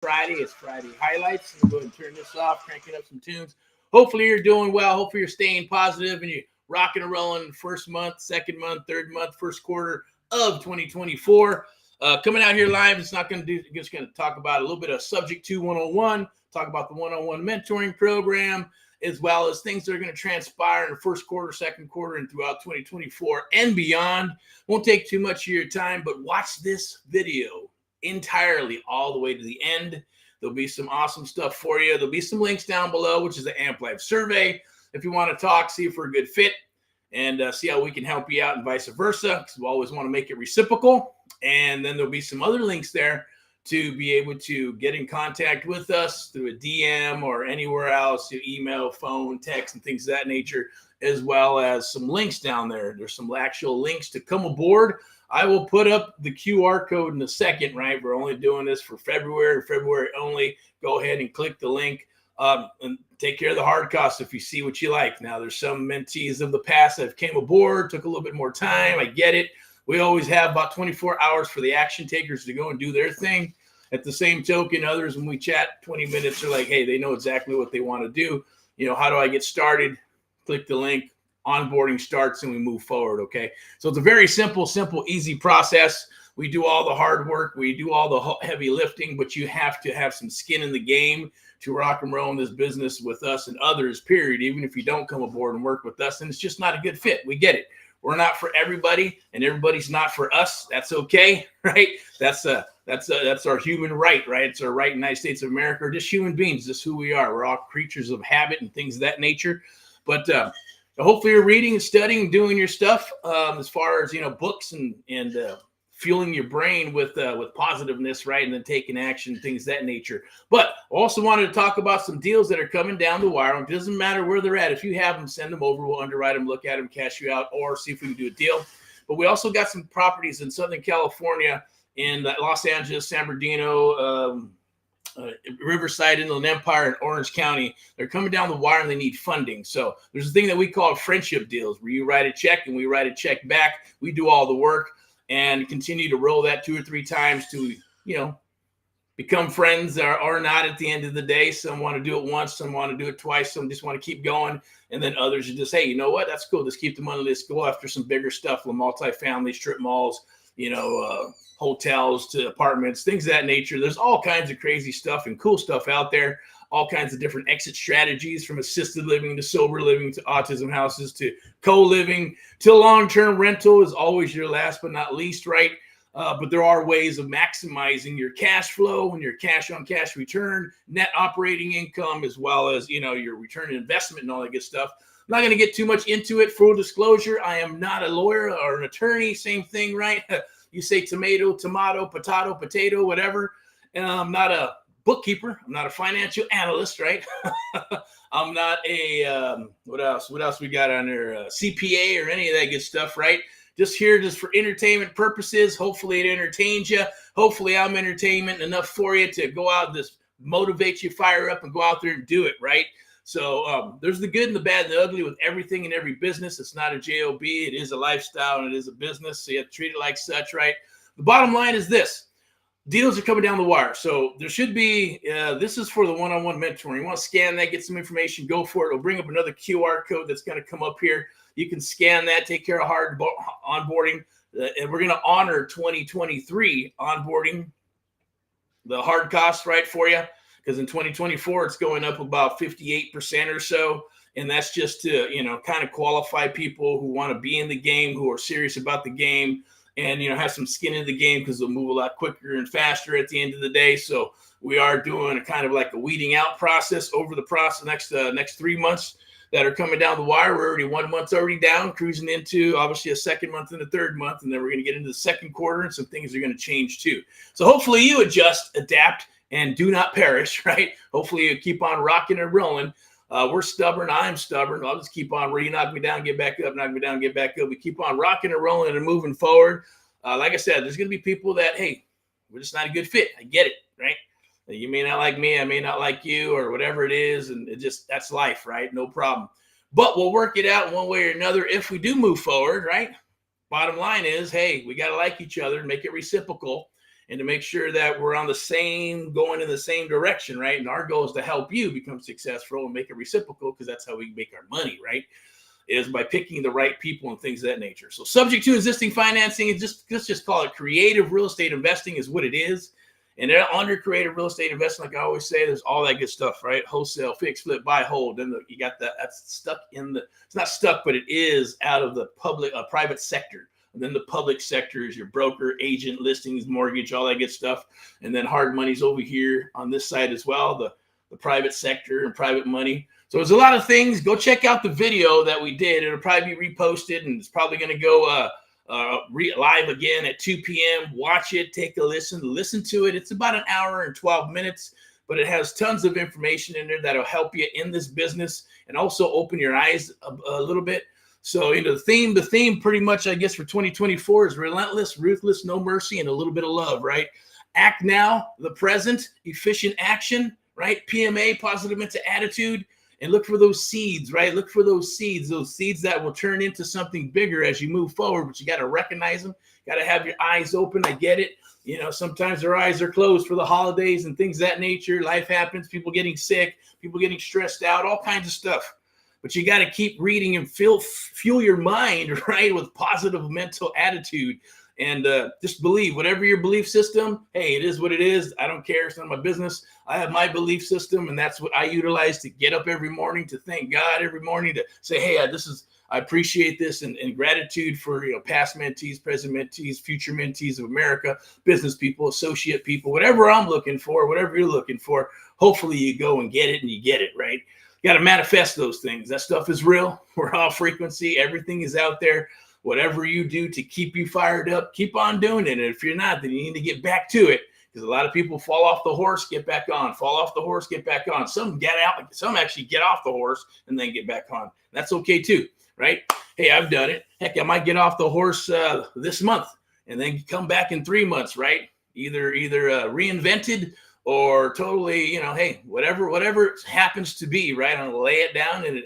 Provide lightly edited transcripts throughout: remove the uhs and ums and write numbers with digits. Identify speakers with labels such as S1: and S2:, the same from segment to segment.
S1: Friday. It's Friday highlights. I'm going to turn this off, cranking up some tunes. Hopefully you're doing well. Hopefully you're staying positive and you're rocking and rolling first month, second month, third month, first quarter of 2024. Coming out here live, it's not going to do, just going to talk about a little bit of Subject to 101, talk about the one-on-one mentoring program, as well as things that are going to transpire in the first quarter, second quarter, and throughout 2024 and beyond. Won't take too much of your time, but watch this video entirely all the way to the end. There'll be some awesome stuff for you. There'll be some links down below, which is the AMP Life survey. If you want to talk, see if we're a good fit, and see how we can help you out and vice versa, because we always want to make it reciprocal. And then there'll be some other links there to be able to get in contact with us through a DM or anywhere else, email, phone, text, and things of that nature, as well as some links down there. There's some actual links to come aboard. I will put up the QR code in a second, right? We're only doing this for February only. Go ahead and click the link and take care of the hard costs if you see what you like. Now, there's some mentees of the past that have came aboard, took a little bit more time. I get it. We always have about 24 hours for the action takers to go and do their thing. At the same token, others, when we chat 20 minutes, are like, hey, they know exactly what they want to do. How do I get started? Click the link. Onboarding starts and we move forward, okay? So it's a very simple, easy process. We do all the hard work. We do all the heavy lifting, but you have to have some skin in the game to rock and roll in this business with us and others, period. Even if you don't come aboard and work with us, and it's just not a good fit. We get it. We're not for everybody, and everybody's not for us. That's okay, right? That's our human right, right? It's our right in the United States of America. We're just human beings. Just who we are. We're all creatures of habit and things of that nature. But hopefully you're reading and studying, doing your stuff as far as, books and fueling your brain with positiveness, right? And then taking action, things of that nature. But also wanted to talk about some deals that are coming down the wire. It doesn't matter where they're at. If you have them, send them over. We'll underwrite them, look at them, cash you out, or see if we can do a deal. But we also got some properties in Southern California, in Los Angeles, San Bernardino, Riverside, Inland Empire, and Orange County. They're coming down the wire and they need funding. So there's a thing that we call friendship deals, where you write a check and we write a check back. We do all the work and continue to roll that 2 or 3 times to, become friends or not at the end of the day. Some want to do it once, some want to do it twice, some just want to keep going. And then others are just, hey, you know what? That's cool. Let's keep the money. Let's go after some bigger stuff, like multifamily, strip malls, hotels to apartments, things of that nature. There's all kinds of crazy stuff and cool stuff out there. All kinds of different exit strategies, from assisted living to sober living to autism houses to co-living to long-term rental is always your last but not least, right? But there are ways of maximizing your cash flow and your cash on cash return, net operating income, as well as, your return on investment and all that good stuff. I'm not going to get too much into it. Full disclosure, I am not a lawyer or an attorney. Same thing, right? You say tomato, potato, whatever. And I'm not a bookkeeper. I'm not a financial analyst, right? I'm not a, what else we got on there? CPA or any of that good stuff, right? Just here just for entertainment purposes. Hopefully it entertains you. Hopefully I'm entertainment enough for you to go out, just motivate you, fire up, and go out there and do it, right? So there's the good and the bad and the ugly with everything in every business. It's not a job. It is a lifestyle and it is a business. So you have to treat it like such, right? The bottom line is this. Deals are coming down the wire. So there should be, this is for the one-on-one mentoring. You want to scan that, get some information, go for it. It'll bring up another QR code that's going to come up here. You can scan that, take care of hard onboarding. And we're going to honor 2023 onboarding, the hard costs, right, for you. Because in 2024, it's going up about 58% or so. And that's just to, kind of qualify people who want to be in the game, who are serious about the game, and, have some skin in the game, because they'll move a lot quicker and faster at the end of the day. So we are doing a kind of like a weeding out process over the next 3 months that are coming down the wire. We're already 1 month's already down, cruising into obviously a second month and a third month. And then we're going to get into the second quarter, and some things are going to change too. So hopefully you adjust, adapt, and do not perish, right? Hopefully you keep on rocking and rolling. We're stubborn. I'm stubborn. I'll just keep on. You knock me down, get back up, knock me down, get back up. We keep on rocking and rolling and moving forward. Like I said, there's going to be people that, hey, we're just not a good fit. I get it, right? You may not like me. I may not like you, or whatever it is. And that's life, right? No problem. But we'll work it out one way or another if we do move forward, right? Bottom line is, hey, we got to like each other and make it reciprocal. and to make sure that we're going in the same direction, right? And our goal is to help you become successful and make it reciprocal, because that's how we make our money, right? Is by picking the right people and things of that nature. So subject to existing financing, let's just call it creative real estate investing is what it is. And under creative real estate investing, like I always say, there's all that good stuff, right? Wholesale, fix, flip, buy, hold. Then you got that's stuck it's not stuck, but it is out of the private sector. And then the public sector is your broker, agent, listings, mortgage, all that good stuff. And then hard money's over here on this side as well, the private sector and private money. So there's a lot of things. Go check out the video that we did. It'll probably be reposted, and it's probably going to go live again at 2 p.m. Watch it, take a listen to it. It's about an hour and 12 minutes, but it has tons of information in there that'll help you in this business and also open your eyes a little bit. So the theme pretty much, I guess, for 2024 is relentless, ruthless, no mercy, and a little bit of love, right? Act now, the present, efficient action, right? PMA, positive mental attitude. And look for those seeds, right? Look for those seeds that will turn into something bigger as you move forward. But you got to recognize them. Got to have your eyes open. I get it. Sometimes their eyes are closed for the holidays and things of that nature. Life happens. People getting sick, people getting stressed out, all kinds of stuff. But you got to keep reading and fuel your mind, right, with positive mental attitude. And just believe whatever your belief system. Hey, it is what it is. I don't care. It's not my business. I have my belief system, and that's what I utilize to get up every morning, to thank God every morning, to say, hey, I appreciate this, and gratitude for past mentees, present mentees, future mentees of America, business people, associate people, whatever I'm looking for, whatever you're looking for. Hopefully you go and get it, and you get it, right? You got to manifest those things. That stuff is real. We're all frequency. Everything is out there. Whatever you do to keep you fired up, keep on doing it. And if you're not, then you need to get back to it, because a lot of people fall off the horse, get back on, fall off the horse, get back on. Some get out, some actually get off the horse and then get back on. That's okay too, right? Hey, I've done it. Heck, I might get off the horse this month and then come back in 3 months, right? Either reinvented or totally, hey, whatever happens to be, right? I'm gonna lay it down, and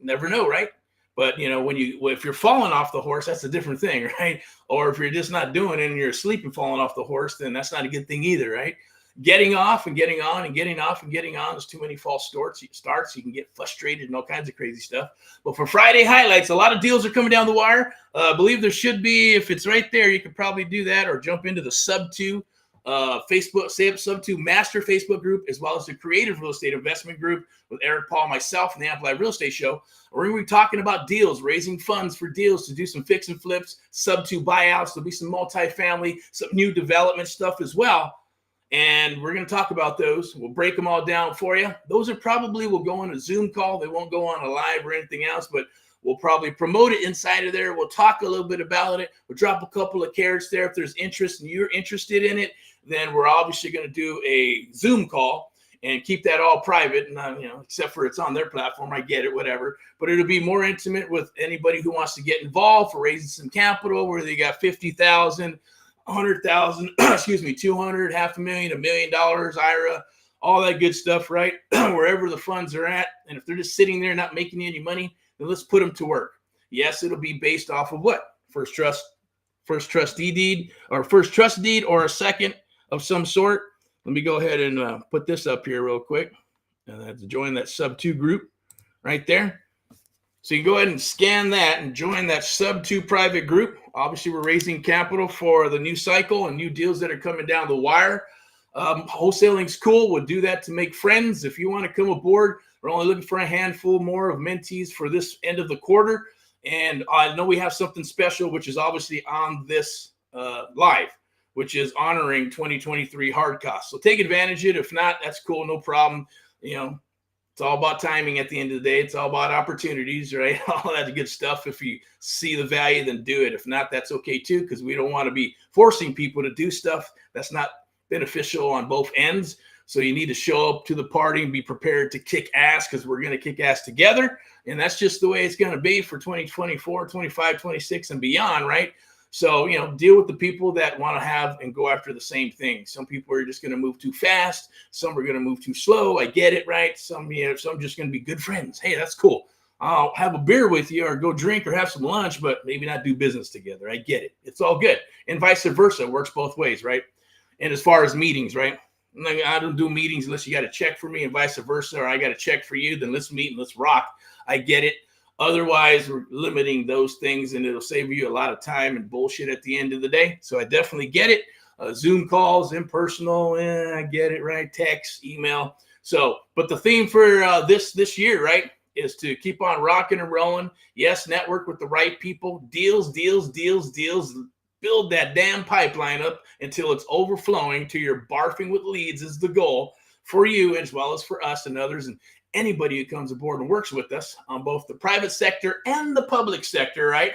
S1: never know, right? But if you're falling off the horse, that's a different thing, right? Or if you're just not doing it and you're asleep and falling off the horse, then that's not a good thing either, right? Getting off and getting on and getting off and getting on. There's too many false starts. You can get frustrated and all kinds of crazy stuff. But for Friday highlights, a lot of deals are coming down the wire. I believe there should be, if it's right there, you could probably do that, or jump into the sub-2 Facebook, sub-2 master Facebook group, as well as the creative real estate investment group with Eric, Paul, myself, and the Amplified Real Estate Show. We're going to be talking about deals, raising funds for deals to do some fix and flips, sub-2 buyouts. There'll be some multifamily, some new development stuff as well. And we're going to talk about those. We'll break them all down for you. Those are probably will go on a Zoom call. They won't go on a live or anything else, but we'll probably promote it inside of there. We'll talk a little bit about it. We'll drop a couple of carrots there. If there's interest and you're interested in it, then we're obviously going to do a Zoom call and keep that all private, and except for it's on their platform. I get it, whatever. But it'll be more intimate with anybody who wants to get involved for raising some capital, where they got $50,000, $100,000, excuse me, $200,000, $500,000, $1 million, IRA, all that good stuff, right? Wherever the funds are at, and if they're just sitting there not making any money, then let's put them to work. Yes, it'll be based off of what? First trust deed, or a second of some sort. Let me go ahead and put this up here real quick. And I have to join that sub-2 group right there. So you can go ahead and scan that and join that sub-2 private group. Obviously, we're raising capital for the new cycle and new deals that are coming down the wire. Wholesaling's cool. We'll do that to make friends. If you want to come aboard, we're only looking for a handful more of mentees for this end of the quarter. And I know we have something special, which is obviously on this live, which is honoring 2023 hard costs. So take advantage of it. If not, that's cool. No problem. It's all about timing at the end of the day. It's all about opportunities, right? All that good stuff. If you see the value, then do it. If not, that's okay too, because we don't want to be forcing people to do stuff that's not beneficial on both ends. So you need to show up to the party and be prepared to kick ass, because we're going to kick ass together. And that's just the way it's going to be for 2024, 25, 26 and beyond, right? So, deal with the people that want to have and go after the same thing. Some people are just going to move too fast. Some are going to move too slow. I get it, right? Some just going to be good friends. Hey, that's cool. I'll have a beer with you, or go drink, or have some lunch, but maybe not do business together. I get it. It's all good. And vice versa. It works both ways, right? And as far as meetings, right? Like, I don't do meetings unless you got to check for me and vice versa, or I got to check for you. Then let's meet and let's rock. I get it. Otherwise, we're limiting those things, and it'll save you a lot of time and bullshit at the end of the day. So I definitely get it. Zoom calls, impersonal, I get it, right? Text, email. So, but the theme for this year, right, is to keep on rocking and rolling. Yes, network with the right people. Deals. Build that damn pipeline up until it's overflowing to you're barfing with leads is the goal for you as well as for us and others and anybody who comes aboard and works with us on both the private sector and the public sector, right?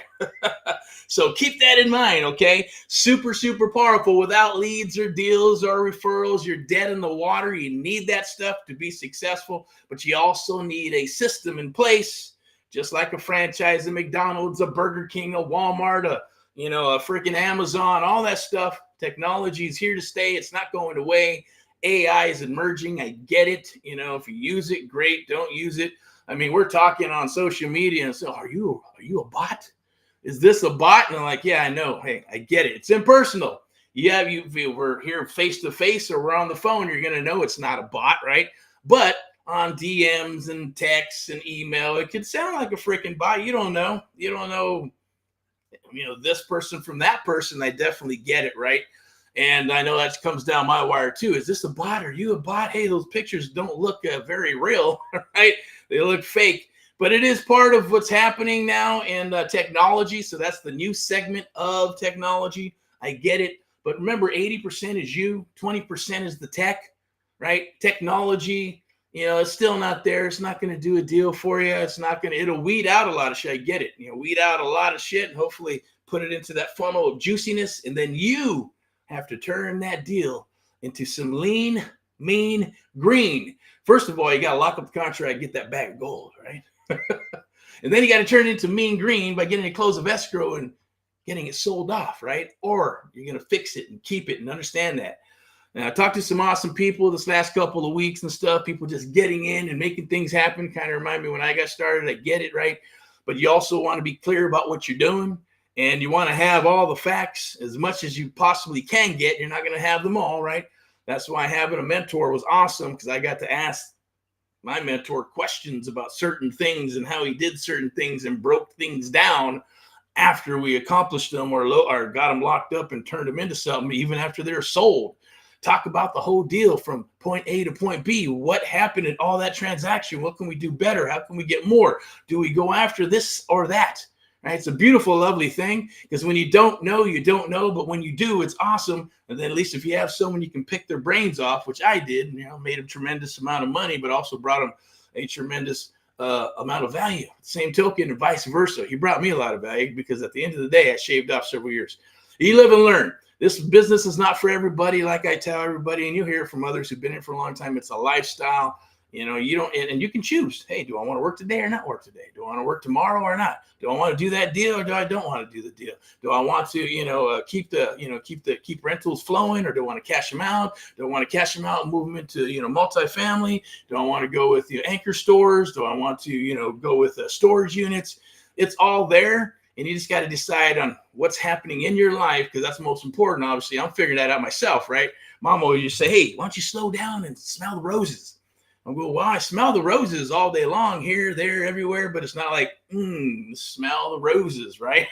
S1: So keep that in mind, okay? Super, super powerful. Without leads or deals or referrals, you're dead in the water. You need that stuff to be successful, but you also need a system in place, just like a franchise, a McDonald's, a Burger King, a Walmart, a freaking Amazon, all that stuff. Technology is here to stay. It's not going away. AI is emerging. I get it. If you use it, great. Don't use it. I mean, we're talking on social media and so, are you a bot? Is this a bot? And I'm like, yeah, I know. Hey, I get it. It's impersonal. Yeah, if we're here face to face or we're on the phone, you're going to know it's not a bot, right? But on DMs and texts and email, it could sound like a freaking bot. You don't know. This person from that person. I definitely get it, right? And I know that comes down my wire too. Is this a bot? Are you a bot? Hey, those pictures don't look very real, right? They look fake, but it is part of what's happening now in technology. So that's the new segment of technology. I get it. But remember, 80% is you, 20% is the tech, right? Technology, it's still not there. It's not going to do a deal for you. It'll weed out a lot of shit. I get it. Weed out a lot of shit and hopefully put it into that funnel of juiciness. And then you have to turn that deal into some lean, mean green. First of all, you got to lock up the contract, get that bag of gold, right? And then you got to turn it into mean green by getting a close of escrow and getting it sold off, right? Or you're going to fix it and keep it and understand that. Now, I talked to some awesome people this last couple of weeks and stuff, people just getting in and making things happen. Kind of remind me when I got started. I get it, right? But you also want to be clear about what you're doing. And you want to have all the facts as much as you possibly can get. You're not going to have them all, right? That's why having a mentor was awesome, because I got to ask my mentor questions about certain things and how he did certain things and broke things down after we accomplished them or got them locked up and turned them into something, even after they're sold. Talk about the whole deal from point A to point B. What happened in all that transaction? What can we do better? How can we get more? Do we go after this or that? Right? It's a beautiful, lovely thing, because when you don't know, you don't know. But when you do, it's awesome. And then at least if you have someone you can pick their brains off, which I did, made a tremendous amount of money, but also brought them a tremendous amount of value. Same token and vice versa. He brought me a lot of value because at the end of the day, I shaved off several years. You live and learn. This business is not for everybody, like I tell everybody, and you'll hear from others who've been in it for a long time. It's a lifestyle. You don't, and you can choose. Hey, do I want to work today or not work today? Do I want to work tomorrow or not? Do I want to do that deal or do I don't want to do the deal? Do I want to, keep rentals flowing, or do I want to cash them out? Do I want to cash them out and move them into, multifamily? Do I want to go with anchor stores? Do I want to, go with storage units? It's all there. And you just got to decide on what's happening in your life, because that's the most important. Obviously, I'm figuring that out myself, right? Mom always used to say, hey, why don't you slow down and smell the roses? I go, well, I smell the roses all day long, here, there, everywhere, but it's not like, smell the roses, right?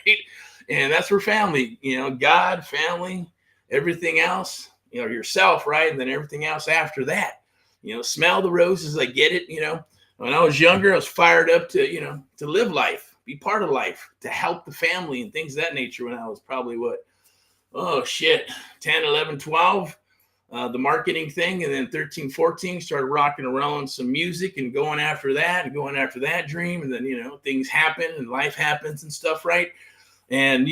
S1: And that's for family, God, family, everything else, yourself, right? And then everything else after that, smell the roses. I get it. When I was younger, I was fired up to, to live life, be part of life, to help the family and things of that nature when I was probably 10, 11, 12. The marketing thing, and then 13, 14 started rocking and rolling some music and going after that dream. And then, things happen and life happens and stuff. Right. And,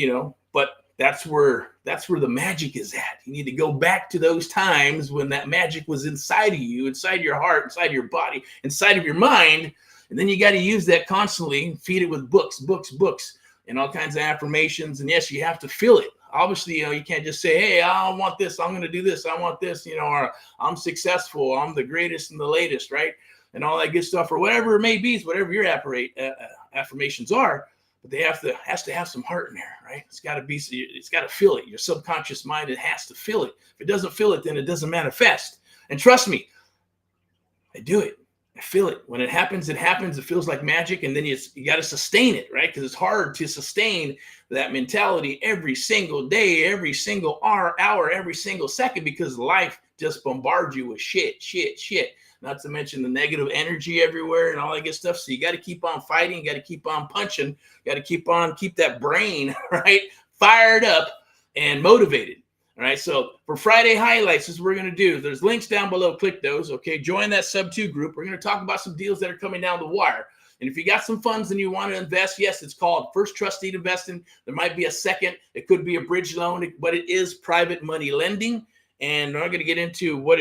S1: but that's where the magic is at. You need to go back to those times when that magic was inside of you, inside your heart, inside your body, inside of your mind. And then you got to use that constantly, feed it with books, and all kinds of affirmations. And yes, you have to feel it. Obviously, you can't just say, hey, I want this, I'm going to do this, I want this, or I'm successful, I'm the greatest and the latest, right? And all that good stuff, or whatever it may be, whatever your affirmations are. but they has to have some heart in there, right? It's got to feel it. Your subconscious mind, it has to feel it. If it doesn't feel it, then it doesn't manifest. And trust me, I do it. I feel it. When it happens, it happens. It feels like magic. And then you got to sustain it, right? Because it's hard to sustain that mentality every single day, every single hour, every single second, because life just bombards you with shit. Not to mention the negative energy everywhere and all that good stuff. So you got to keep on fighting. You got to keep on punching. You got to keep that brain, right, fired up and motivated. All right, so for Friday highlights, this is what we're going to do. There's links down below. Click those, okay? Join that sub-2 group. We're going to talk about some deals that are coming down the wire. And if you got some funds and you want to invest, yes, it's called First Trust Deed Investing. There might be a second. It could be a bridge loan, but it is private money lending. And we're not going to get into what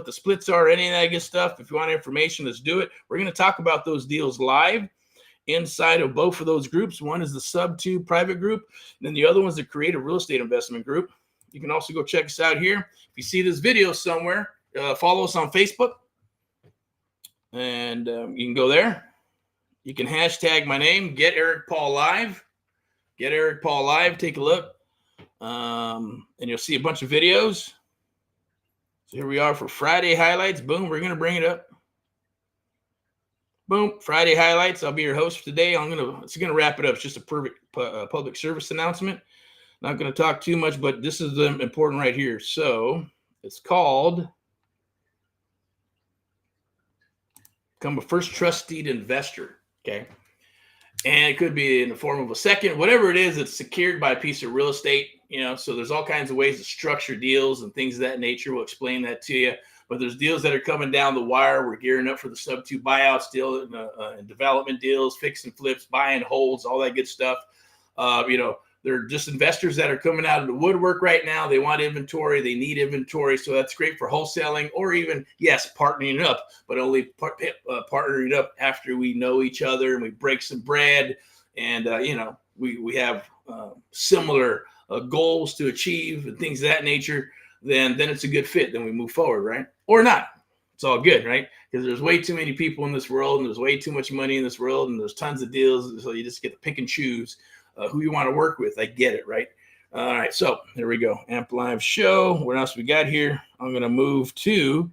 S1: the splits are, any of that good stuff. If you want information, let's do it. We're going to talk about those deals live inside of both of those groups. One is the sub-2 private group. And then the other one is the creative real estate investment group. You can also go check us out here. If you see this video somewhere, follow us on Facebook. And you can go there. You can hashtag my name, Get Eric Paul Live. Get Eric Paul Live. Take a look. And you'll see a bunch of videos. So here we are for Friday highlights. Boom, we're going to bring it up. Boom, Friday highlights. I'll be your host for today. It's going to wrap it up. It's just a perfect public service announcement. Not going to talk too much, but this is important right here. So it's called Become a First Trust Deed Investor. Okay. And it could be in the form of a second, whatever it is, it's secured by a piece of real estate, so there's all kinds of ways to structure deals and things of that nature. We'll explain that to you. But there's deals that are coming down the wire. We're gearing up for the sub-2 buyouts deal and development deals, fix and flips, buy and holds, all that good stuff. They're just investors that are coming out of the woodwork right now. They want inventory. They need inventory. So that's great for wholesaling or even, yes, partnering up, but only partnering up after we know each other and we break some bread and, we have similar goals to achieve and things of that nature. Then it's a good fit. Then we move forward, right? Or not. It's all good, right? Because there's way too many people in this world and there's way too much money in this world and there's tons of deals. So you just get to pick and choose who you want to work with. I get it, right? All right, so there we go. Amp Live show. What else we got here? I'm going to move to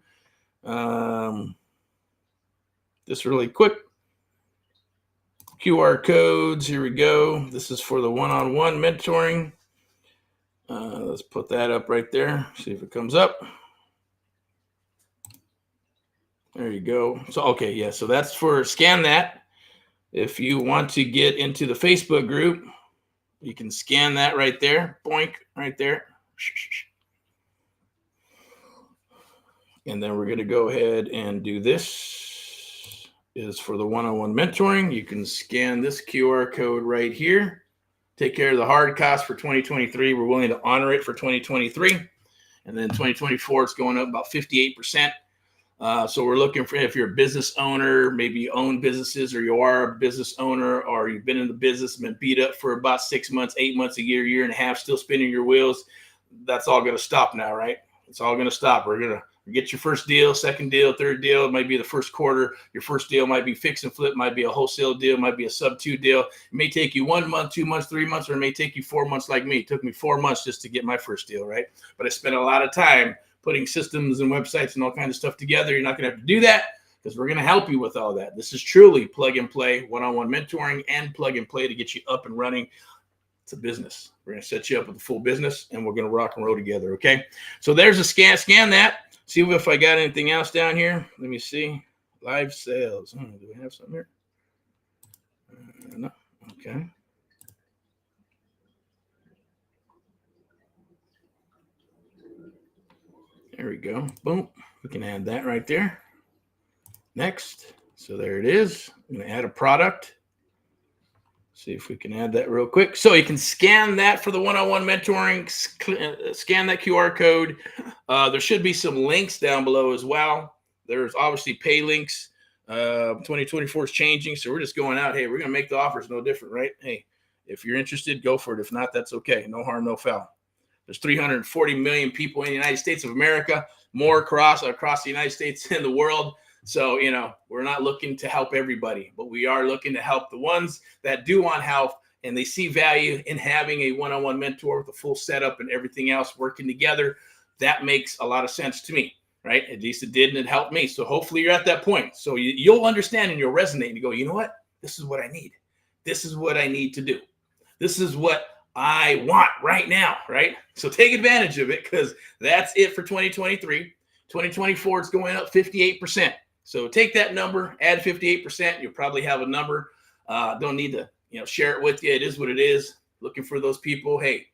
S1: just really quick. QR codes. Here we go. This is for the one-on-one mentoring. Let's put that up right there. See if it comes up. There you go. So, okay, yeah. So that's for scan that. If you want to get into the Facebook group, you can scan that right there. Boink, right there. And then we're going to go ahead and do this. Is for the one-on-one mentoring. You can scan this QR code right here. Take care of the hard cost for 2023. We're willing to honor it for 2023. And then 2024, it's going up about 58%. So we're looking for, if you're a business owner, maybe you own businesses or you are a business owner or you've been in the business, been beat up for about 6 months, 8 months, a year and a half, still spinning your wheels. That's all going to stop now, right? It's all going to stop. We're going to get your first deal, second deal, third deal. It might be the first quarter. Your first deal might be fix and flip, might be a wholesale deal, might be a sub-2 deal. It may take you 1 month, 2 months, 3 months, or it may take you 4 months like me. It took me 4 months just to get my first deal, right? But I spent a lot of time putting systems and websites and all kinds of stuff together. You're not going to have to do that because we're going to help you with all that. This is truly plug and play, one-on-one mentoring and plug and play to get you up and running. It's a business. We're going to set you up with a full business and we're going to rock and roll together. Okay. So there's a scan that. See if I got anything else down here. Let me see. Live sales. Do we have something here? No. Okay. There we go. Boom. We can add that right there. Next. So there it is. I'm going to add a product. See if we can add that real quick. So you can scan that for the one-on-one mentoring. Scan that QR code. There should be some links down below as well. There's obviously pay links. 2024 is changing, so we're just going out. Hey, we're going to make the offers no different, right? Hey, if you're interested, go for it. If not, that's okay. No harm, no foul. There's 340 million people in the United States of America, more across the United States and the world. So, we're not looking to help everybody, but we are looking to help the ones that do want help and they see value in having a one-on-one mentor with a full setup and everything else working together. That makes a lot of sense to me, right? At least it did, and it helped me. So hopefully you're at that point. So you'll understand and you'll resonate and you go, you know what? This is what I need. This is what I need to do. This is what I want right now, right? So take advantage of it, because that's it for 2023. 2024, it's going up 58%. So take that number, add 58%. You'll probably have a number. Don't need to, share it with you. It is what it is. Looking for those people. Hey,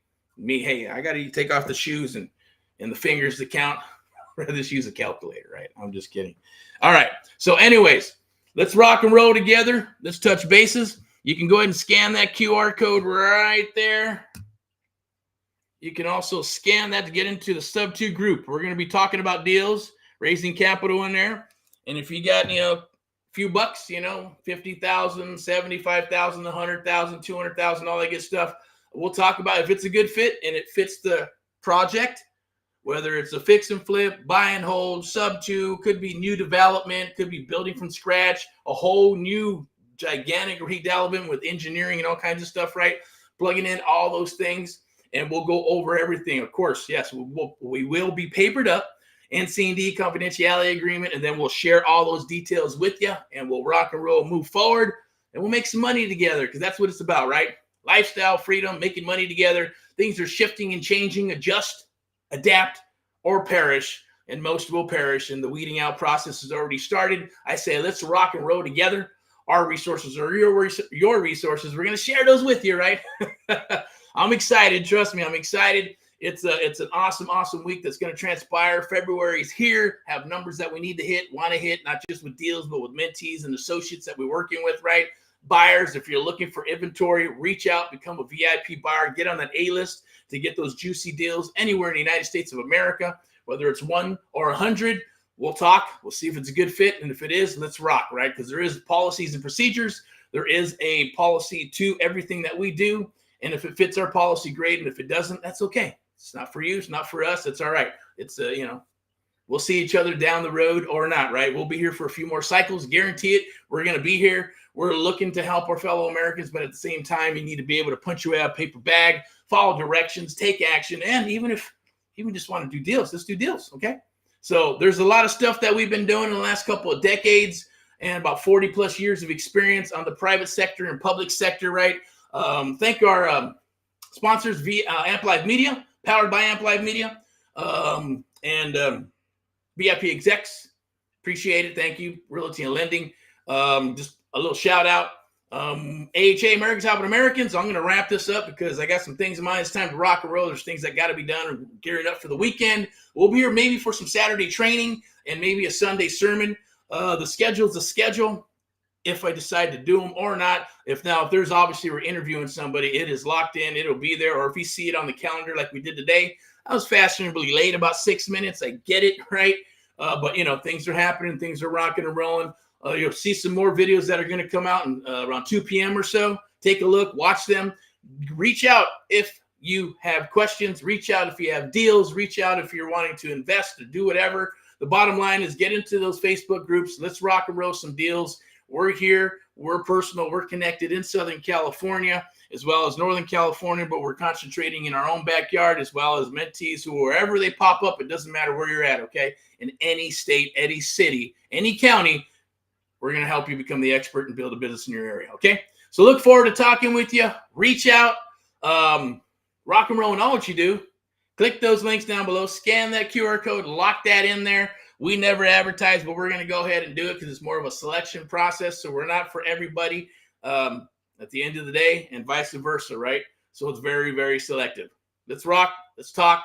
S1: I got to take off the shoes and the fingers to count. Rather just use a calculator, right? I'm just kidding. All right. So anyways, let's rock and roll together. Let's touch bases. You can go ahead and scan that QR code right there. You can also scan that to get into the sub 2 group. We're going to be talking about deals, raising capital in there. And if you got, a few bucks, 50,000, 75,000, 100,000, 200,000, all that good stuff, we'll talk about if it's a good fit and it fits the project, whether it's a fix and flip, buy and hold, sub 2, could be new development, could be building from scratch, a whole new gigantic redevelopment with engineering and all kinds of stuff, right? Plugging in all those things, and we'll go over everything. Of course, yes, we will be papered up, NC&D confidentiality agreement, and then we'll share all those details with you, and we'll rock and roll, move forward, and we'll make some money together, because that's what it's about, right? Lifestyle, freedom, making money together. Things are shifting and changing. Adjust, adapt, or perish, and most will perish, and the weeding out process has already started. I say let's rock and roll together. Our resources are your resources. We're going to share those with you, right? I'm excited. Trust me, I'm excited. It's an awesome week that's going to transpire. February is here. Have numbers that we need to hit, want to hit, not just with deals, but with mentees and associates that we're working with, right? Buyers, if you're looking for inventory, reach out, become a VIP buyer, get on that A-list to get those juicy deals anywhere in the United States of America, whether it's 1 or 100. We'll talk. We'll see if it's a good fit. And if it is, let's rock, right? Because there is policies and procedures. There is a policy to everything that we do. And if it fits our policy, great. And if it doesn't, that's okay. It's not for you. It's not for us. It's all right. It's, we'll see each other down the road or not, right? We'll be here for a few more cycles. Guarantee it. We're going to be here. We're looking to help our fellow Americans, but at the same time, you need to be able to punch your way out of a paper bag, follow directions, take action. And even if you just want to do deals, let's do deals, okay? So there's a lot of stuff that we've been doing in the last couple of decades and about 40 plus years of experience on the private sector and public sector, right? Thank our sponsors, Amp Live Media, powered by Amp Live Media, and VIP execs. Appreciate it. Thank you. Realty and Lending. Just a little shout out. AHA, Americans Helping Americans. I'm going to wrap this up because I got some things in mind. It's time to rock and roll. There's things that got to be done and gearing up for the weekend. We'll be here maybe for some Saturday training and maybe a Sunday sermon. The schedule's the schedule. If I decide to do them or not. If there's obviously we're interviewing somebody, it is locked in. It'll be there. Or if you see it on the calendar like we did today, I was fashionably late, about 6 minutes. I get it, right? But things are happening. Things are rocking and rolling. You'll see some more videos that are going to come out around 2 p.m. or so. Take a look, watch them. Reach out if you have questions. Reach out if you have deals. Reach out if you're wanting to invest or do whatever. The bottom line is get into those Facebook groups. Let's rock and roll some deals. We're here. We're personal. We're connected in Southern California as well as Northern California, but we're concentrating in our own backyard as well as mentees who, wherever they pop up, it doesn't matter where you're at, okay? In any state, any city, any county, we're going to help you become the expert and build a business in your area, okay? So look forward to talking with you. Reach out. Rock and roll in all what you do. Click those links down below. Scan that QR code. Lock that in there. We never advertise, but we're going to go ahead and do it because it's more of a selection process. So we're not for everybody at the end of the day and vice versa, right? So it's very, very selective. Let's rock. Let's talk.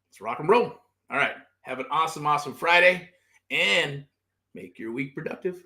S1: Let's rock and roll. All right. Have an awesome Friday and make your week productive.